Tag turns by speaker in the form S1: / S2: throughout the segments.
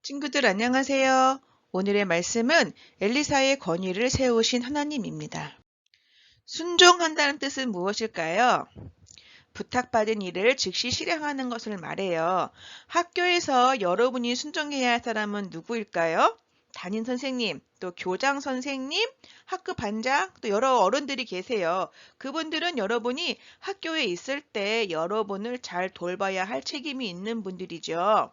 S1: 친구들 안녕하세요. 오늘의 말씀은 엘리사의 권위를 세우신 하나님입니다. 순종한다는 뜻은 무엇일까요? 부탁받은 일을 즉시 실행하는 것을 말해요. 학교에서 여러분이 순종해야 할 사람은 누구일까요? 담임 선생님, 또 교장 선생님, 학급 반장, 또 여러 어른들이 계세요. 그분들은 여러분이 학교에 있을 때 여러분을 잘 돌봐야 할 책임이 있는 분들이죠.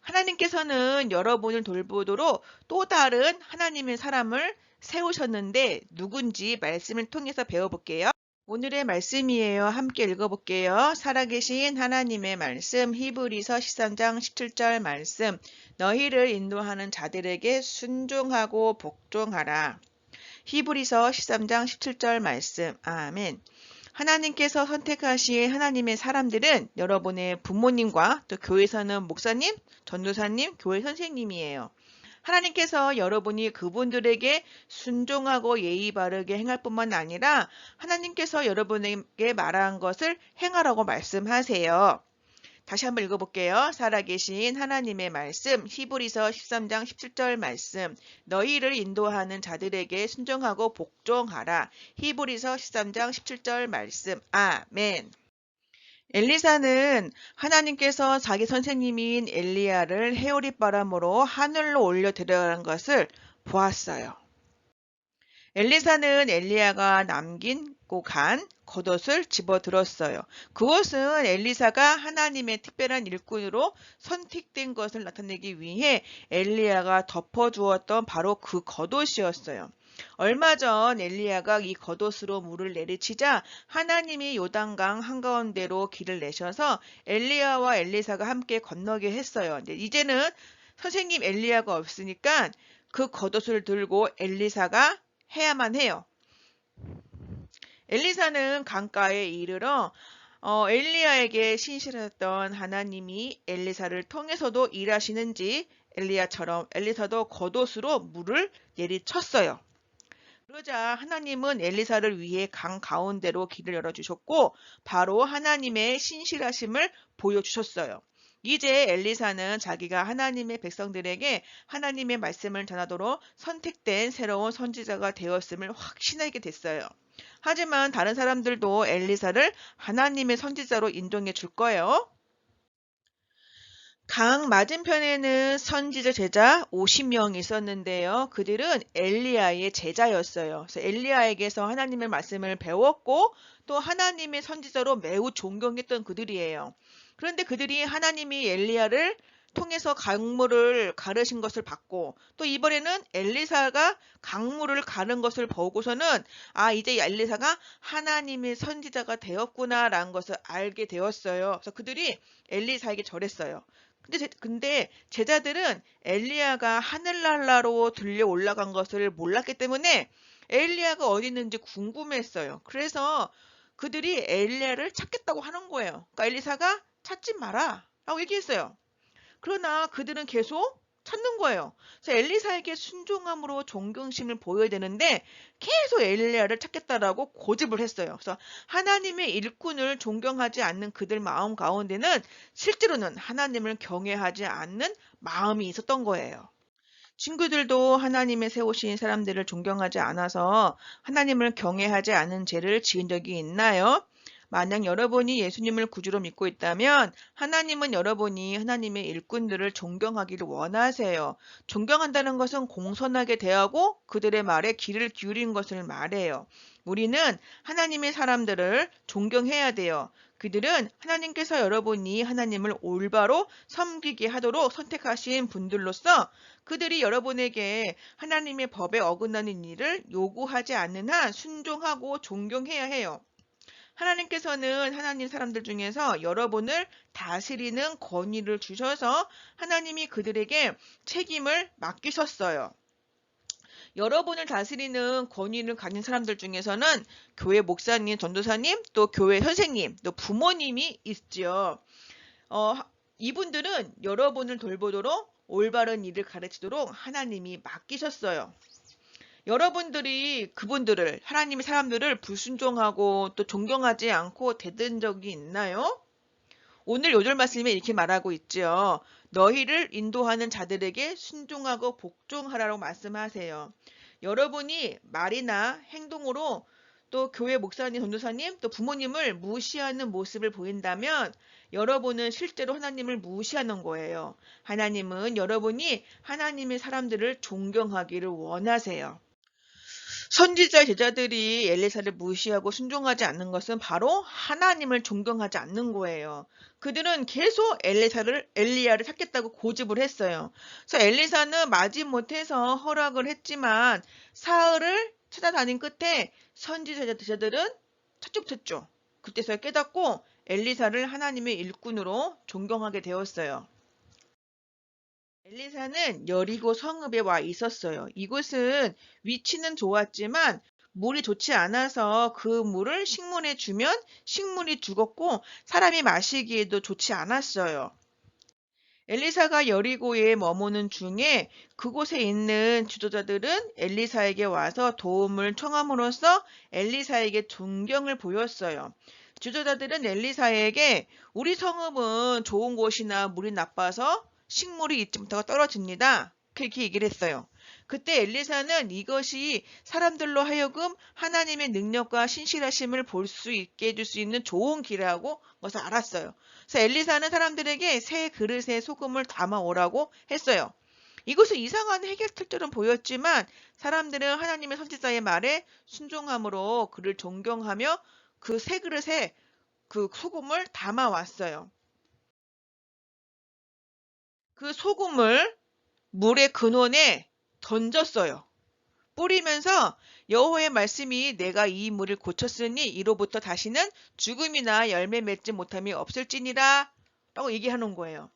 S1: 하나님께서는 여러분을 돌보도록 또 다른 하나님의 사람을 세우셨는데 누군지 말씀을 통해서 배워볼게요. 오늘의 말씀이에요. 함께 읽어볼게요. 살아계신 하나님의 말씀, 히브리서 13장 17절 말씀. 너희를 인도하는 자들에게 순종하고 복종하라. 히브리서 13장 17절 말씀. 아멘. 하나님께서 선택하신 하나님의 사람들은 여러분의 부모님과 또 교회에서는 목사님, 전도사님, 교회 선생님이에요. 하나님께서 여러분이 그분들에게 순종하고 예의 바르게 행할 뿐만 아니라 하나님께서 여러분에게 말한 것을 행하라고 말씀하세요. 다시 한번 읽어볼게요. 살아계신 하나님의 말씀, 히브리서 13장 17절 말씀. 너희를 인도하는 자들에게 순종하고 복종하라. 히브리서 13장 17절 말씀. 아멘. 엘리사는 하나님께서 자기 선생님인 엘리야를 해오릿바람으로 하늘로 올려 데려가는 것을 보았어요. 엘리사는 엘리야가 남기고 간 겉옷을 집어들었어요. 그것은 엘리사가 하나님의 특별한 일꾼으로 선택된 것을 나타내기 위해 엘리야가 덮어주었던 바로 그 겉옷이었어요. 얼마 전 엘리야가 이 겉옷으로 물을 내리치자 하나님이 요단강 한가운데로 길을 내셔서 엘리야와 엘리사가 함께 건너게 했어요. 이제는 선생님 엘리야가 없으니까 그 겉옷을 들고 엘리사가 해야만 해요. 엘리사는 강가에 이르러 엘리야에게 신실했던 하나님이 엘리사를 통해서도 일하시는지 엘리야처럼 엘리사도 겉옷으로 물을 내리쳤어요. 그러자 하나님은 엘리사를 위해 강 가운데로 길을 열어주셨고 바로 하나님의 신실하심을 보여주셨어요. 이제 엘리사는 자기가 하나님의 백성들에게 하나님의 말씀을 전하도록 선택된 새로운 선지자가 되었음을 확신하게 됐어요. 하지만 다른 사람들도 엘리사를 하나님의 선지자로 인정해 줄 거예요. 강 맞은편에는 선지자 제자 50명이 있었는데요. 그들은 엘리야의 제자였어요. 그래서 엘리야에게서 하나님의 말씀을 배웠고 또 하나님의 선지자로 매우 존경했던 그들이에요. 그런데 그들이 하나님이 엘리야를 통해서 강물을 가르신 것을 봤고 또 이번에는 엘리사가 강물을 가른 것을 보고서는 이제 엘리사가 하나님의 선지자가 되었구나라는 것을 알게 되었어요. 그래서 그들이 엘리사에게 절했어요. 근데 제자들은 엘리야가 하늘나라로 들려 올라간 것을 몰랐기 때문에 엘리야가 어디 있는지 궁금했어요. 그래서 그들이 엘리야를 찾겠다고 하는 거예요. 그러니까 엘리사가 찾지 마라 라고 얘기했어요. 그러나 그들은 계속 찾는 거예요. 그래서 엘리사에게 순종함으로 존경심을 보여야 되는데 계속 엘리야를 찾겠다라고 고집을 했어요. 그래서 하나님의 일꾼을 존경하지 않는 그들 마음 가운데는 실제로는 하나님을 경외하지 않는 마음이 있었던 거예요. 친구들도 하나님의 세우신 사람들을 존경하지 않아서 하나님을 경외하지 않은 죄를 지은 적이 있나요? 만약 여러분이 예수님을 구주로 믿고 있다면 하나님은 여러분이 하나님의 일꾼들을 존경하기를 원하세요. 존경한다는 것은 공손하게 대하고 그들의 말에 귀를 기울인 것을 말해요. 우리는 하나님의 사람들을 존경해야 돼요. 그들은 하나님께서 여러분이 하나님을 올바로 섬기게 하도록 선택하신 분들로서 그들이 여러분에게 하나님의 법에 어긋나는 일을 요구하지 않는 한 순종하고 존경해야 해요. 하나님께서는 하나님 사람들 중에서 여러분을 다스리는 권위를 주셔서 하나님이 그들에게 책임을 맡기셨어요. 여러분을 다스리는 권위를 가진 사람들 중에서는 교회 목사님, 전도사님, 또 교회 선생님, 또 부모님이 있죠. 이분들은 여러분을 돌보도록 올바른 일을 가르치도록 하나님이 맡기셨어요. 여러분들이 그분들을 하나님의 사람들을 불순종하고 또 존경하지 않고 대든 적이 있나요? 오늘 요절 말씀에 이렇게 말하고 있죠. 너희를 인도하는 자들에게 순종하고 복종하라고 말씀하세요. 여러분이 말이나 행동으로 또 교회 목사님, 전도사님, 또 부모님을 무시하는 모습을 보인다면 여러분은 실제로 하나님을 무시하는 거예요. 하나님은 여러분이 하나님의 사람들을 존경하기를 원하세요. 선지자 제자들이 엘리사를 무시하고 순종하지 않는 것은 바로 하나님을 존경하지 않는 거예요. 그들은 계속 엘리야를 찾겠다고 고집을 했어요. 그래서 엘리사는 마지못해서 허락을 했지만 사흘을 찾아다닌 끝에 선지자 제자들은 찾죠. 그때서야 깨닫고 엘리사를 하나님의 일꾼으로 존경하게 되었어요. 엘리사는 여리고 성읍에 와 있었어요. 이곳은 위치는 좋았지만 물이 좋지 않아서 그 물을 식물에 주면 식물이 죽었고 사람이 마시기에도 좋지 않았어요. 엘리사가 여리고에 머무는 중에 그곳에 있는 지도자들은 엘리사에게 와서 도움을 청함으로써 엘리사에게 존경을 보였어요. 지도자들은 엘리사에게 우리 성읍은 좋은 곳이나 물이 나빠서 식물이 있지 못하고 떨어집니다. 그렇게 얘기를 했어요. 그때 엘리사는 이것이 사람들로 하여금 하나님의 능력과 신실하심을 볼 수 있게 해줄 수 있는 좋은 길이라고 것을 알았어요. 그래서 엘리사는 사람들에게 새 그릇에 소금을 담아 오라고 했어요. 이것은 이상한 해결책처럼 보였지만 사람들은 하나님의 선지자의 말에 순종함으로 그를 존경하며 그 새 그릇에 그 소금을 담아 왔어요. 그 소금을 물의 근원에 던졌어요. 뿌리면서 여호와의 말씀이 내가 이 물을 고쳤으니 이로부터 다시는 죽음이나 열매 맺지 못함이 없을지니라 라고 얘기하는 거예요.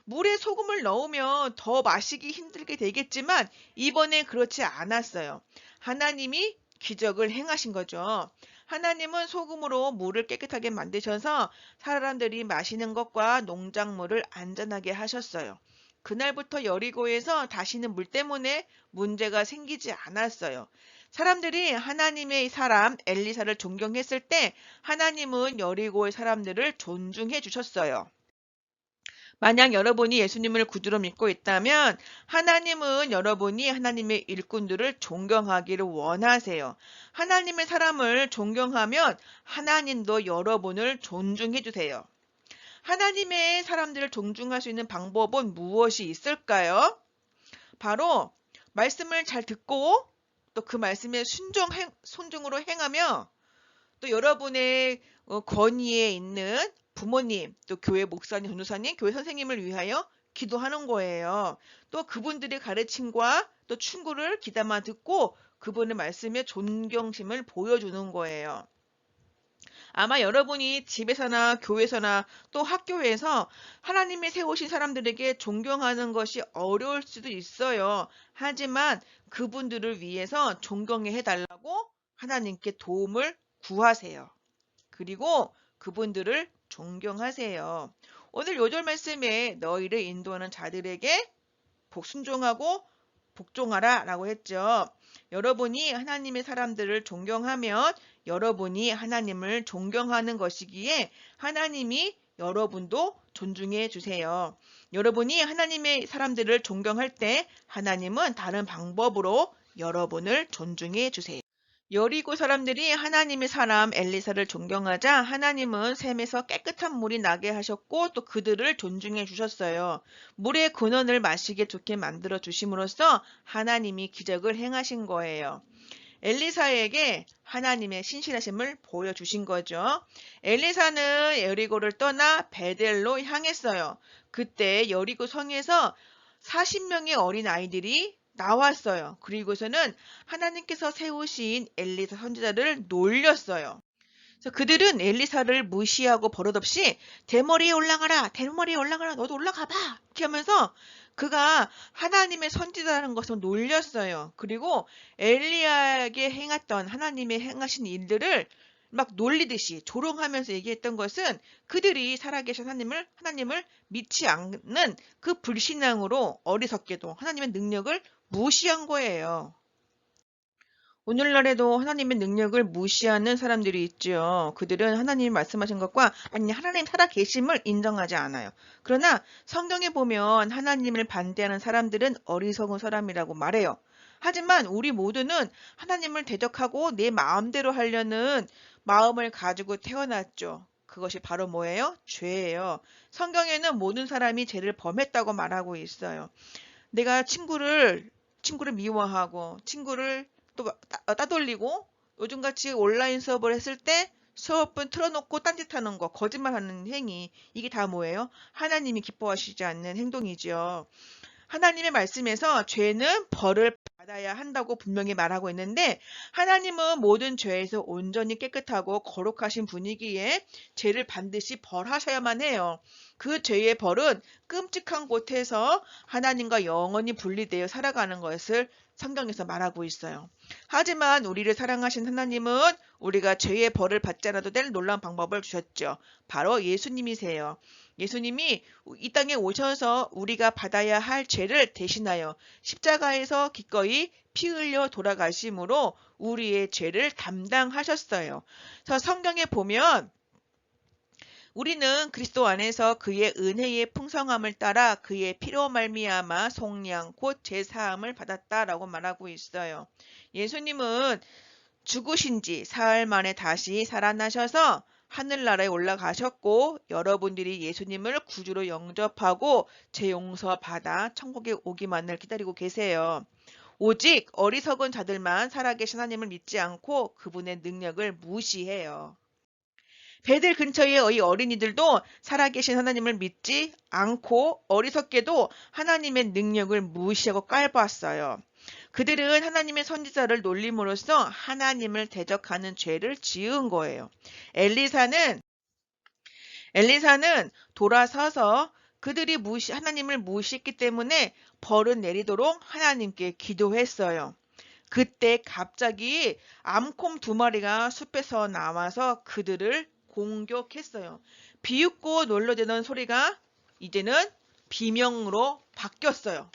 S1: 물에 소금을 넣으면 더 마시기 힘들게 되겠지만 이번에 그렇지 않았어요. 하나님이 기적을 행하신 거죠. 하나님은 소금으로 물을 깨끗하게 만드셔서 사람들이 마시는 것과 농작물을 안전하게 하셨어요. 그날부터 여리고에서 다시는 물 때문에 문제가 생기지 않았어요. 사람들이 하나님의 사람 엘리사를 존경했을 때 하나님은 여리고의 사람들을 존중해 주셨어요. 만약 여러분이 예수님을 구주로 믿고 있다면 하나님은 여러분이 하나님의 일꾼들을 존경하기를 원하세요. 하나님의 사람을 존경하면 하나님도 여러분을 존중해 주세요. 하나님의 사람들을 존중할 수 있는 방법은 무엇이 있을까요? 바로 말씀을 잘 듣고 또 그 말씀에 순종으로 행하며 또 여러분의 권위에 있는 부모님, 또 교회 목사님, 전도사님, 교회 선생님을 위하여 기도하는 거예요. 또 그분들의 가르침과 또 충고를 귀담아 듣고 그분의 말씀에 존경심을 보여주는 거예요. 아마 여러분이 집에서나 교회에서나 또 학교에서 하나님이 세우신 사람들에게 존경하는 것이 어려울 수도 있어요. 하지만 그분들을 위해서 존경해 달라고 하나님께 도움을 구하세요. 그리고 그분들을 존경하세요. 오늘 요절 말씀에 너희를 인도하는 자들에게 순종하고 복종하라 라고 했죠. 여러분이 하나님의 사람들을 존경하면 여러분이 하나님을 존경하는 것이기에 하나님이 여러분도 존중해 주세요. 여러분이 하나님의 사람들을 존경할 때 하나님은 다른 방법으로 여러분을 존중해 주세요. 여리고 사람들이 하나님의 사람 엘리사를 존경하자 하나님은 샘에서 깨끗한 물이 나게 하셨고 또 그들을 존중해 주셨어요. 물의 근원을 마시게 좋게 만들어 주심으로써 하나님이 기적을 행하신 거예요. 엘리사에게 하나님의 신실하심을 보여주신 거죠. 엘리사는 여리고를 떠나 베델로 향했어요. 그때 여리고 성에서 40명의 어린 아이들이 나왔어요. 그리고서는 하나님께서 세우신 엘리사 선지자를 놀렸어요. 그래서 그들은 엘리사를 무시하고 버릇없이 대머리에 올라가라, 너도 올라가봐 이렇게 하면서 그가 하나님의 선지자라는 것을 놀렸어요. 그리고 엘리야에게 행했던 하나님의 행하신 일들을 막 놀리듯이 조롱하면서 얘기했던 것은 그들이 살아계신 하나님을 믿지 않는 그 불신앙으로 어리석게도 하나님의 능력을 무시한 거예요. 오늘날에도 하나님의 능력을 무시하는 사람들이 있죠. 그들은 하나님이 말씀하신 것과 아니 하나님 살아 계심을 인정하지 않아요. 그러나 성경에 보면 하나님을 반대하는 사람들은 어리석은 사람이라고 말해요. 하지만 우리 모두는 하나님을 대적하고 내 마음대로 하려는 마음을 가지고 태어났죠. 그것이 바로 뭐예요? 죄예요. 성경에는 모든 사람이 죄를 범했다고 말하고 있어요. 내가 친구를 미워하고 친구를 또 따돌리고 요즘같이 온라인 수업을 했을 때 수업은 틀어놓고 딴짓하는 거, 거짓말하는 행위, 이게 다 뭐예요? 하나님이 기뻐하시지 않는 행동이지요. 하나님의 말씀에서 죄는 벌을 받아야 한다고 분명히 말하고 있는데 하나님은 모든 죄에서 온전히 깨끗하고 거룩하신 분이기에 죄를 반드시 벌하셔야만 해요. 그 죄의 벌은 끔찍한 곳에서 하나님과 영원히 분리되어 살아가는 것을 성경에서 말하고 있어요. 하지만 우리를 사랑하신 하나님은 우리가 죄의 벌을 받지 않아도 될 놀라운 방법을 주셨죠. 바로 예수님이세요. 예수님이 이 땅에 오셔서 우리가 받아야 할 죄를 대신하여 십자가에서 기꺼이 피 흘려 돌아가심으로 우리의 죄를 담당하셨어요. 그래서 성경에 보면 우리는 그리스도 안에서 그의 은혜의 풍성함을 따라 그의 피로 말미암아 속량 곧 제사함을 받았다라고 말하고 있어요. 예수님은 죽으신 지 사흘 만에 다시 살아나셔서 하늘나라에 올라가셨고 여러분들이 예수님을 구주로 영접하고 죄 용서 받아 천국에 오기만을 기다리고 계세요. 오직 어리석은 자들만 살아계신 하나님을 믿지 않고 그분의 능력을 무시해요. 배들 근처의 이 어린이들도 살아계신 하나님을 믿지 않고 어리석게도 하나님의 능력을 무시하고 깔보았어요. 그들은 하나님의 선지자를 놀림으로써 하나님을 대적하는 죄를 지은 거예요. 엘리사는 돌아서서 그들이 하나님을 무시했기 때문에 벌은 내리도록 하나님께 기도했어요. 그때 갑자기 암콤 2마리가 숲에서 나와서 그들을 공격했어요. 비웃고 놀라대던 소리가 이제는 비명으로 바뀌었어요.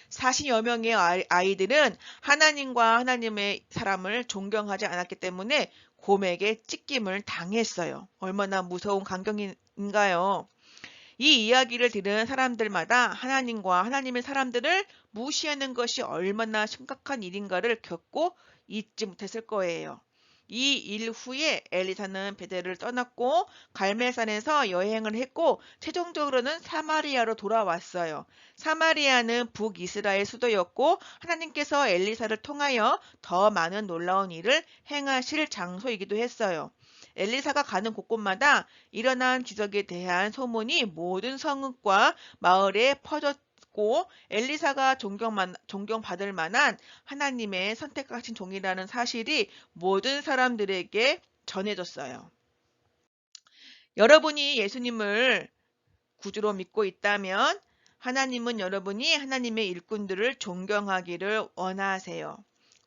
S1: 40여 명의 아이들은 하나님과 하나님의 사람을 존경하지 않았기 때문에 곰에게 찢김을 당했어요. 얼마나 무서운 광경인가요? 이 이야기를 들은 사람들마다 하나님과 하나님의 사람들을 무시하는 것이 얼마나 심각한 일인가를 겪고 잊지 못했을 거예요. 이 일 후에 엘리사는 베델을 떠났고 갈멜산에서 여행을 했고 최종적으로는 사마리아로 돌아왔어요. 사마리아는 북이스라엘 수도였고 하나님께서 엘리사를 통하여 더 많은 놀라운 일을 행하실 장소이기도 했어요. 엘리사가 가는 곳곳마다 일어난 기적에 대한 소문이 모든 성읍과 마을에 퍼졌고 엘리사가 존경받을 만한 하나님의 선택하신 종이라는 사실이 모든 사람들에게 전해졌어요. 여러분이 예수님을 구주로 믿고 있다면 하나님은 여러분이 하나님의 일꾼들을 존경하기를 원하세요.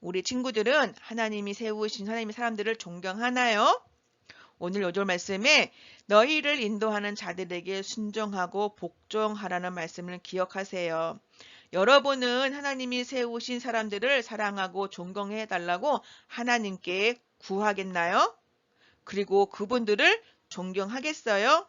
S1: 우리 친구들은 하나님이 세우신 하나님의 사람들을 존경하나요? 오늘 요절 말씀에 너희를 인도하는 자들에게 순종하고 복종하라는 말씀을 기억하세요. 여러분은 하나님이 세우신 사람들을 사랑하고 존경해 달라고 하나님께 구하겠나요? 그리고 그분들을 존경하겠어요?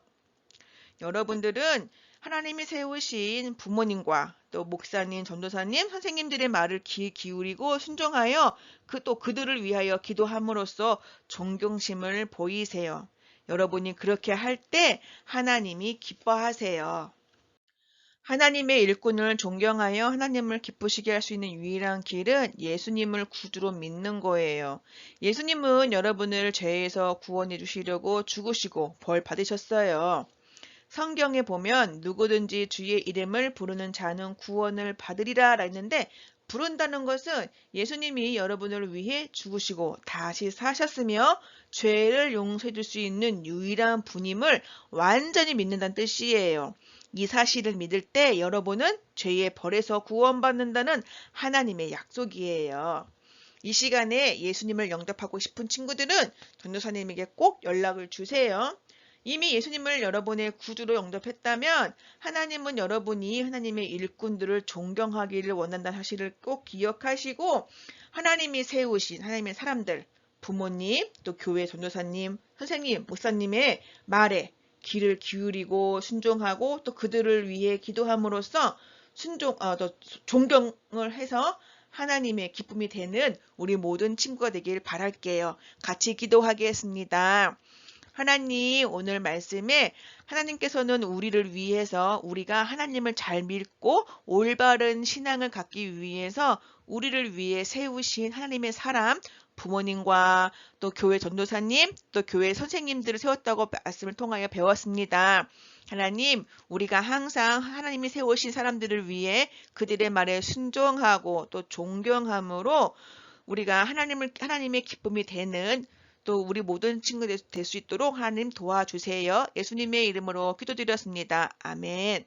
S1: 여러분들은 하나님이 세우신 부모님과 또 목사님, 전도사님, 선생님들의 말을 귀 기울이고 순종하여 또 그들을 위하여 기도함으로써 존경심을 보이세요. 여러분이 그렇게 할 때 하나님이 기뻐하세요. 하나님의 일꾼을 존경하여 하나님을 기쁘시게 할 수 있는 유일한 길은 예수님을 구주로 믿는 거예요. 예수님은 여러분을 죄에서 구원해 주시려고 죽으시고 벌 받으셨어요. 성경에 보면 누구든지 주의 이름을 부르는 자는 구원을 받으리라 했는데 부른다는 것은 예수님이 여러분을 위해 죽으시고 다시 사셨으며 죄를 용서해 줄 수 있는 유일한 분임을 완전히 믿는다는 뜻이에요. 이 사실을 믿을 때 여러분은 죄의 벌에서 구원받는다는 하나님의 약속이에요. 이 시간에 예수님을 영접하고 싶은 친구들은 전도사님에게 꼭 연락을 주세요. 이미 예수님을 여러분의 구주로 영접했다면 하나님은 여러분이 하나님의 일꾼들을 존경하기를 원한다는 사실을 꼭 기억하시고 하나님이 세우신 하나님의 사람들, 부모님, 또 교회 전도사님, 선생님, 목사님의 말에 귀를 기울이고 순종하고 또 그들을 위해 기도함으로써 또 존경을 해서 하나님의 기쁨이 되는 우리 모든 친구가 되길 바랄게요. 같이 기도하겠습니다. 하나님, 오늘 말씀에 하나님께서는 우리를 위해서 우리가 하나님을 잘 믿고 올바른 신앙을 갖기 위해서 우리를 위해 세우신 하나님의 사람, 부모님과 또 교회 전도사님, 또 교회 선생님들을 세웠다고 말씀을 통하여 배웠습니다. 하나님, 우리가 항상 하나님이 세우신 사람들을 위해 그들의 말에 순종하고 또 존경함으로 우리가 하나님의 기쁨이 되는 또 우리 모든 친구들 될 수 있도록 하나님 도와주세요. 예수님의 이름으로 기도드렸습니다. 아멘.